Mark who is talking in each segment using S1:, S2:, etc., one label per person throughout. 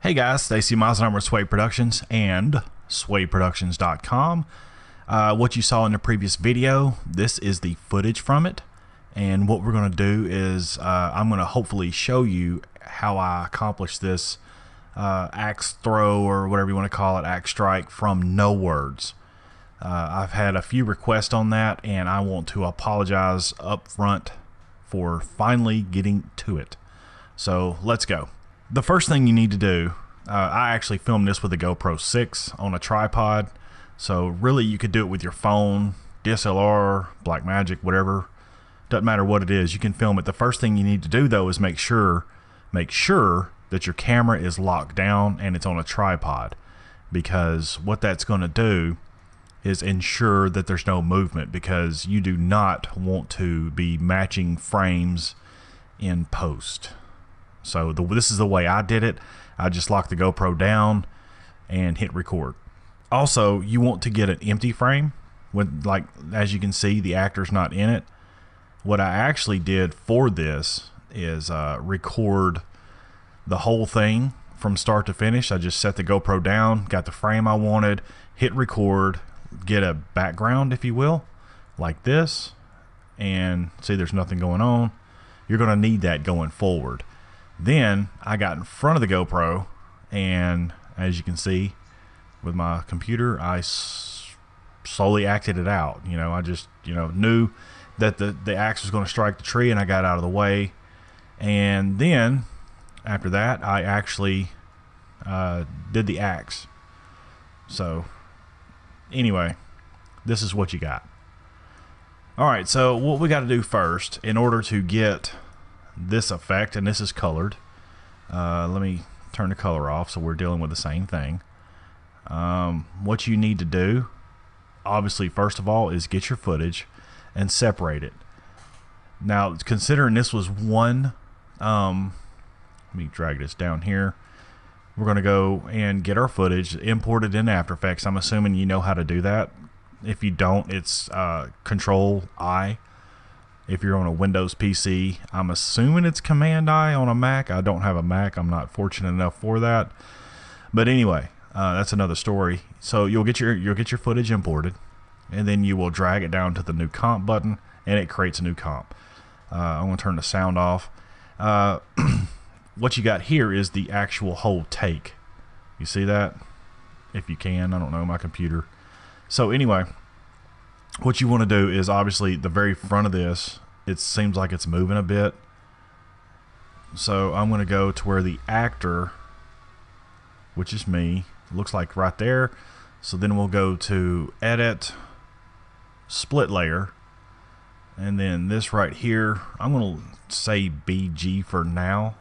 S1: Hey guys, Stacy Meisenheimer with Sway Productions and swayproductions.com. What you saw in the previous video, this is the footage from it. And what we're going to do is I'm going to hopefully show you how I accomplished this axe throw, or whatever you want to call it, axe strike from no words. I've had a few requests on that, and I want to apologize up front for finally getting to it. So let's go. The first thing you need to do, I actually filmed this with a GoPro 6 on a tripod, so really you could do it with your phone, DSLR, Blackmagic, whatever. Doesn't matter what it is, you can film it. The first thing you need to do though is make sure that your camera is locked down and it's on a tripod, because what that's going to do is ensure that there's no movement, because you do not want to be matching frames in post. So this is the way I did it. I just locked the GoPro down and hit record. Also, you want to get an empty frame when, like, as you can see, the actor's not in it. What I actually did for this is record the whole thing from start to finish. I just set the GoPro down, got the frame I wanted, hit record, get a background, if you will, like this, and see there's nothing going on. You're going to need that going forward. Then I got in front of the GoPro, and as you can see with my computer, I slowly acted it out. I just knew that the axe was going to strike the tree, and I got out of the way. And then after that, I actually did the axe. So anyway, this is what you got. Alright, so what we got to do first in order to get this effect, and this is colored, let me turn the color off so we're dealing with the same thing. What you need to do, obviously, first of all, is get your footage and separate it. Now, considering this was one, let me drag this down here. We're going to go and get our footage, import it in After Effects. I'm assuming you know how to do that. If you don't, it's Control-I. If you're on a Windows PC, I'm assuming it's Command-I on a Mac. I don't have a Mac. I'm not fortunate enough for that. But anyway, that's another story. So you'll get your footage imported, and then you will drag it down to the new comp button, and it creates a new comp. I'm going to turn the sound off. What you got here is the actual whole take. You see that? If you can, I don't know, my computer. So anyway, what you want to do is, obviously, the very front of this, it seems like it's moving a bit. So I'm going to go to where the actor, which is me, looks like right there. So then we'll go to Edit, Split Layer, and then this right here, I'm going to say BG for now.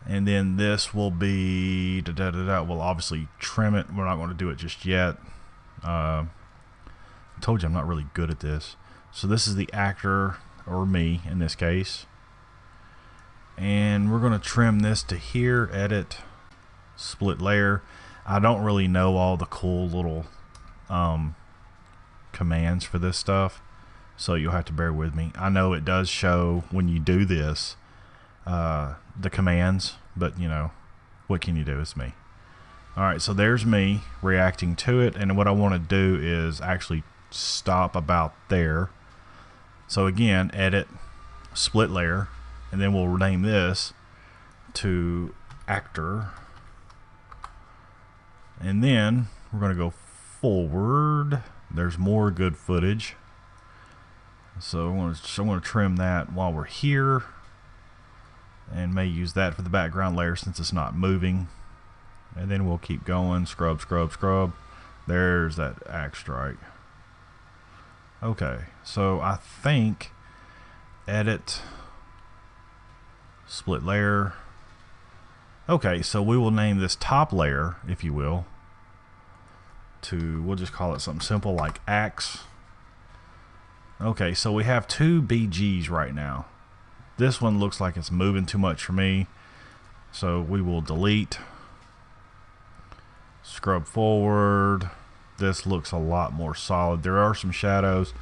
S1: And then this will be we'll obviously trim it. We're not going to do it just yet. I told you I'm not really good at this. So this is the actor, or me in this case, and we're going to trim this to here. Edit, Split Layer. I don't really know all the cool little commands for this stuff, so you'll have to bear with me. I know it does show when you do this the commands, but what can you do? It's me. Alright, so there's me reacting to it, and what I want to do is actually stop about there. So again, Edit, Split Layer, and then we'll rename this to Actor. And then we're going to go forward. There's more good footage. So I'm going to trim that while we're here, and may use that for the background layer since it's not moving. And then we'll keep going. Scrub, scrub, scrub. There's that axe strike. Okay, so I think Edit, Split Layer. Okay, so we will name this top layer, if you will, we'll just call it something simple like axe. Okay, so we have two BGs right now. This one looks like it's moving too much for me, so we will delete. Scrub forward. This looks a lot more solid. There are some shadows,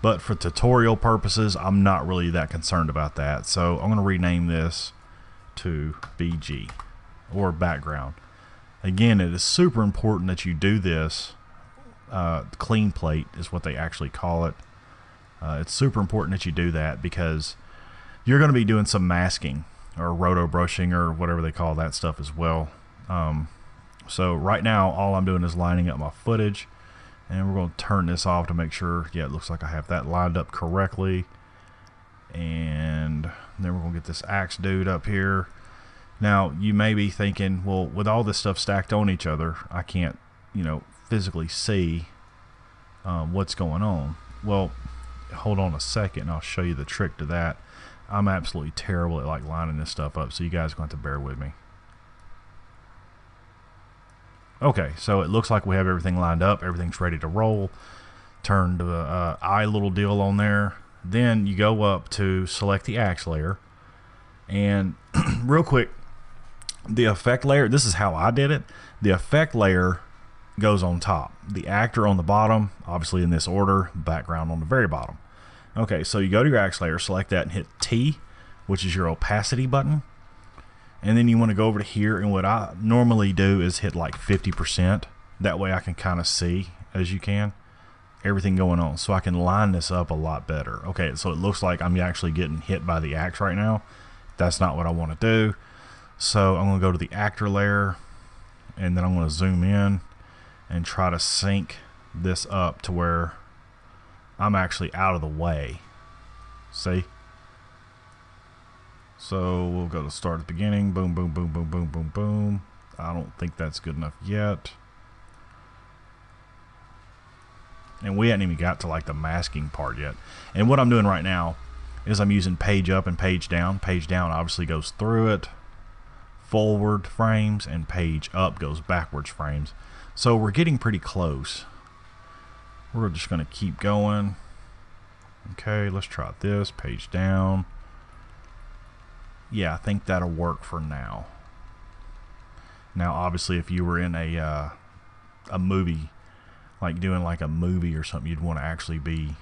S1: but for tutorial purposes, I'm not really that concerned about that. So I'm going to rename this to BG or background. Again, it is super important that you do this. Clean plate is what they actually call it. It's super important that you do that because you're going to be doing some masking or roto brushing or whatever they call that stuff as well. So right now all I'm doing is lining up my footage, and we're going to turn this off to make sure, yeah, it looks like I have that lined up correctly. And then we're going to get this axe dude up here. Now you may be thinking, well, with all this stuff stacked on each other, I can't, physically see what's going on. Well, hold on a second and I'll show you the trick to that. I'm absolutely terrible at like lining this stuff up, so you guys are going to have to bear with me. Okay, so it looks like we have everything lined up. Everything's ready to roll. Turn the eye little deal on there. Then you go up to select the axe layer. And real quick, the effect layer, this is how I did it. The effect layer goes on top. The actor on the bottom, obviously in this order, background on the very bottom. Okay, so you go to your axe layer, select that and hit T, which is your opacity button. And then you want to go over to here, and what I normally do is hit like 50%. That way I can kind of see, as you can, everything going on. So I can line this up a lot better. Okay, so it looks like I'm actually getting hit by the axe right now. That's not what I want to do. So I'm going to go to the actor layer, and then I'm going to zoom in and try to sync this up to where I'm actually out of the way. See? So we'll go to start at the beginning. Boom, boom, boom, boom, boom, boom, boom. I don't think that's good enough yet. And we hadn't even got to like the masking part yet. And what I'm doing right now is I'm using page up and page down. Page down obviously goes through it, forward frames, and page up goes backwards frames. So we're getting pretty close. We're just going to keep going. Okay, let's try this. Page down. Yeah, I think that'll work for now. Now, obviously, if you were in a movie, like doing like a movie or something, you'd want to actually be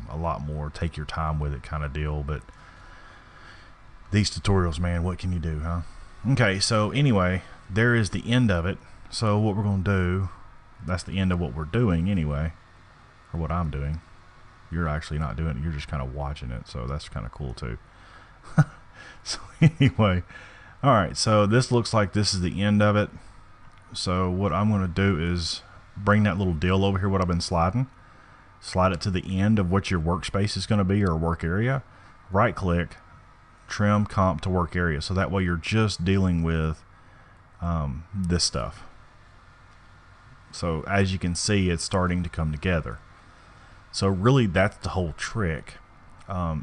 S1: a lot more, take your time with it kind of deal. But these tutorials, man, what can you do, huh? Okay, so anyway, there is the end of it. So what we're going to do, that's the end of what we're doing anyway, or what I'm doing. You're actually not doing it, you're just kind of watching it, so that's kind of cool too. So anyway, alright, so this looks like this is the end of it. So what I'm going to do is bring that little deal over here, what I've been sliding, slide it to the end of what your workspace is going to be, or work area. Right click, trim comp to work area, so that way you're just dealing with this stuff. So as you can see, it's starting to come together. So really that's the whole trick,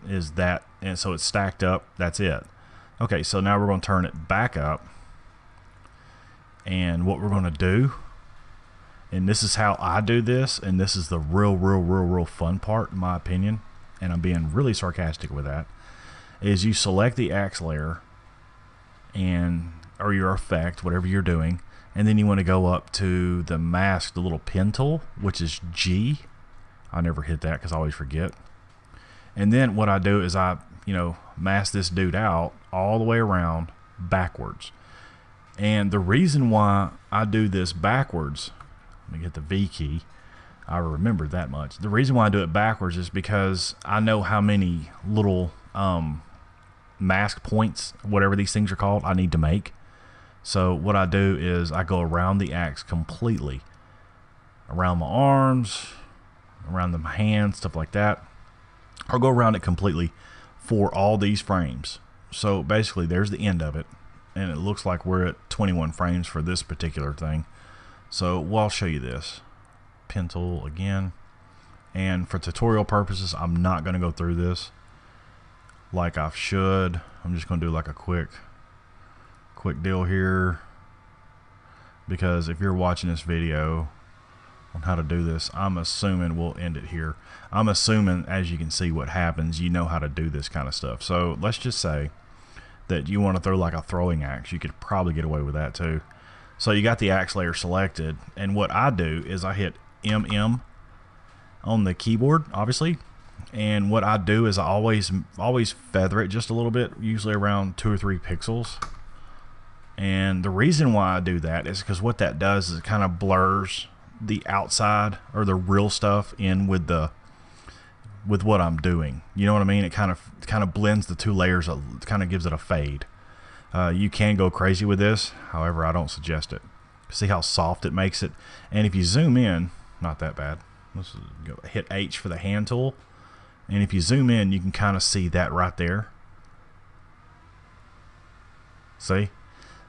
S1: is that, and so it's stacked up, that's it. Okay, so now we're going to turn it back up, and what we're going to do, and this is how I do this, and this is the real fun part in my opinion, and I'm being really sarcastic with that, is you select the axe layer and or your effect, whatever you're doing, and then you want to go up to the mask, the little pen tool, which is G. I never hit that because I always forget. And then what I do is I, mask this dude out all the way around backwards. And the reason why I do this backwards, let me get the V key. I remember that much. The reason why I do it backwards is because I know how many little mask points, whatever these things are called, I need to make. So what I do is I go around the axe completely, around my arms, around the hands, stuff like that. I'll go around it completely for all these frames. So basically there's the end of it, and it looks like we're at 21 frames for this particular thing. So I'll show you this. Pen tool again, and for tutorial purposes I'm not going to go through this like I should. I'm just going to do like a quick deal here, because if you're watching this video on how to do this, I'm assuming we'll end it here. I'm assuming, as you can see what happens, you know how to do this kind of stuff. So let's just say that you want to throw like a throwing axe. You could probably get away with that too. So you got the axe layer selected, and what I do is I hit MM on the keyboard, obviously, And what I do is I always feather it just a little bit, usually around 2 or 3 pixels. And the reason why I do that is because what that does is it kind of blurs the outside or the real stuff in with what I'm doing. You know what I mean? It kind of blends the 2 layers. It kind of gives it a fade. You can go crazy with this, however, I don't suggest it. See how soft it makes it? And if you zoom in, not that bad. Let's go hit H for the hand tool. And if you zoom in, you can kind of see that right there. See?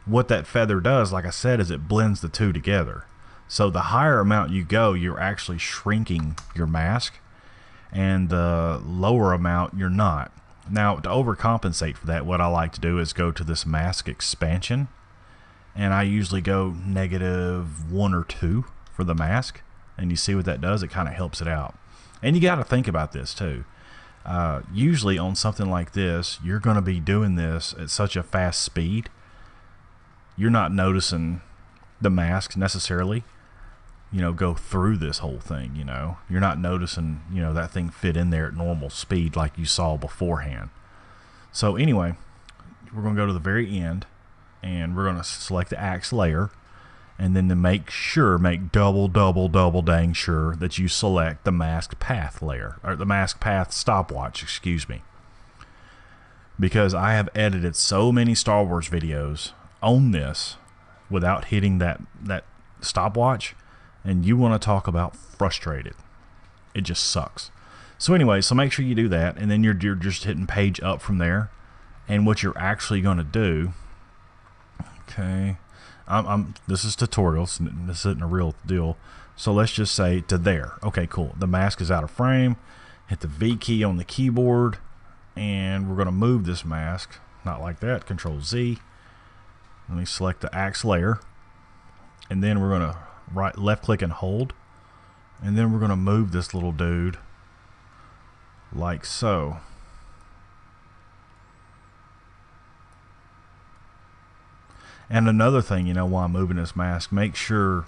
S1: What that feather does, like I said, is it blends the 2 together. So the higher amount you go, you're actually shrinking your mask, and the lower amount you're not. Now, to overcompensate for that, what I like to do is go to this mask expansion, and I usually go -1 or 2 for the mask, and you see what that does? It kind of helps it out. And you got to think about this too. Usually on something like this, you're going to be doing this at such a fast speed, you're not noticing the mask necessarily, go through this whole thing. You're not noticing, that thing fit in there at normal speed like you saw beforehand. So anyway, we're going to go to the very end, and we're going to select the axe layer, and then to make double dang sure that you select the mask path layer, or the mask path stopwatch, excuse me. Because I have edited so many Star Wars videos on this without hitting that stopwatch, and you want to talk about frustrated. It just sucks. So anyway, so make sure you do that, and then you're just hitting page up from there. And what you're actually going to do, okay, this is tutorials, this isn't a real deal. So let's just say to there. Okay, cool. The mask is out of frame. Hit the V key on the keyboard, and we're going to move this mask, not like that. Control Z. Let me select the axe layer, and then we're going to left click and hold, and then we're going to move this little dude like so. And another thing, while I'm moving this mask, make sure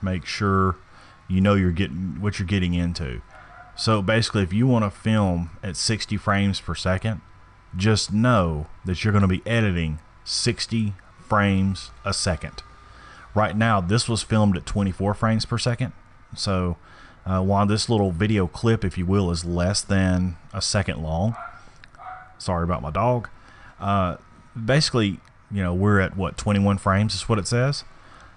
S1: you're getting what you're getting into. So basically, if you want to film at 60 frames per second, just know that you're going to be editing 60 frames a second. Right now, this was filmed at 24 frames per second. So while this little video clip, if you will, is less than a second long, sorry about my dog, basically, we're at what, 21 frames is what it says.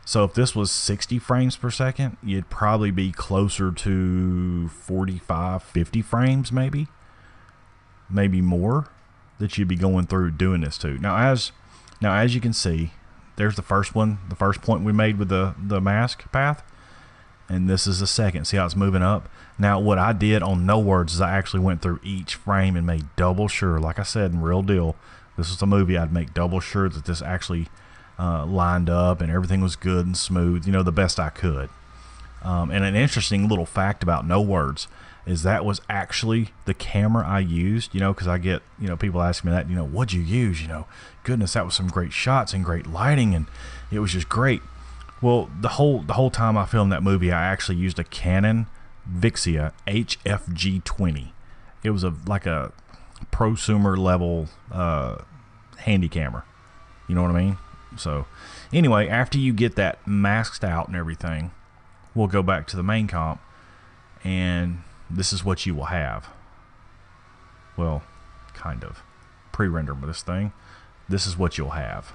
S1: So if this was 60 frames per second, you'd probably be closer to 45, 50 frames, maybe more, that you'd be going through doing this to. Now as you can see, there's the first point we made with the mask path, and this is the second. See how it's moving up? Now what I did on No Words is I actually went through each frame and made double sure, like I said in Real Deal, this was a movie, I'd make double sure that this actually lined up and everything was good and smooth, the best I could. And an interesting little fact about No Words is that was actually the camera I used, because I get, people asking me that, what'd you use? Goodness, that was some great shots and great lighting, and it was just great. Well, the whole time I filmed that movie, I actually used a Canon Vixia HFG20. It was like a prosumer level handy camera. You know what I mean? So anyway, after you get that masked out and everything, we'll go back to the main comp, and this is what you will have. Well, kind of pre-render with this thing. This is what you'll have.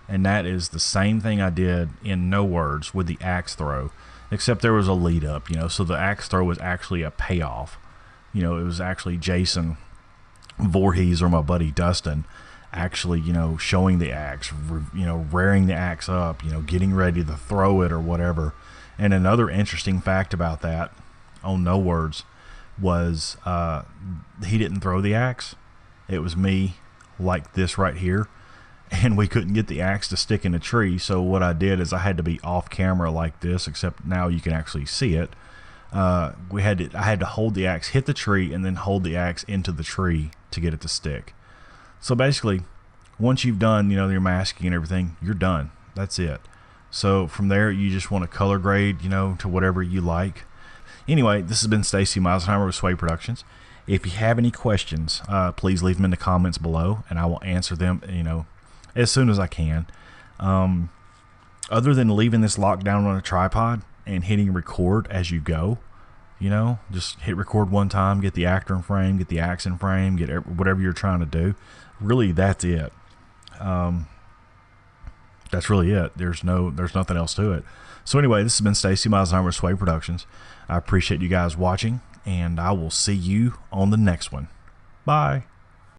S1: And that is the same thing I did in No Words with the axe throw, except there was a lead up, so the axe throw was actually a payoff. It was actually Jason Voorhees or my buddy Dustin actually, showing the axe, rearing the axe up, getting ready to throw it or whatever. And another interesting fact about that on No Words was he didn't throw the axe. It was me like this right here, and we couldn't get the axe to stick in a tree. So what I did is I had to be off camera like this, except now you can actually see it. I had to hold the axe, hit the tree, and then hold the axe into the tree to get it to stick. So basically, once you've done, your masking and everything, you're done. That's it. So from there, you just want to color grade, to whatever you like. Anyway, this has been Stacy Meisenheimer with Sway Productions. If you have any questions, please leave them in the comments below, and I will answer them, as soon as I can. Other than leaving this locked down on a tripod and hitting record as you go, just hit record one time, get the actor in frame, get the axe in frame, get whatever you're trying to do. Really, that's it. That's really it. There's nothing else to it. So anyway, this has been Stacy Meisenheimer with Sway Productions. I appreciate you guys watching, and I will see you on the next one. Bye.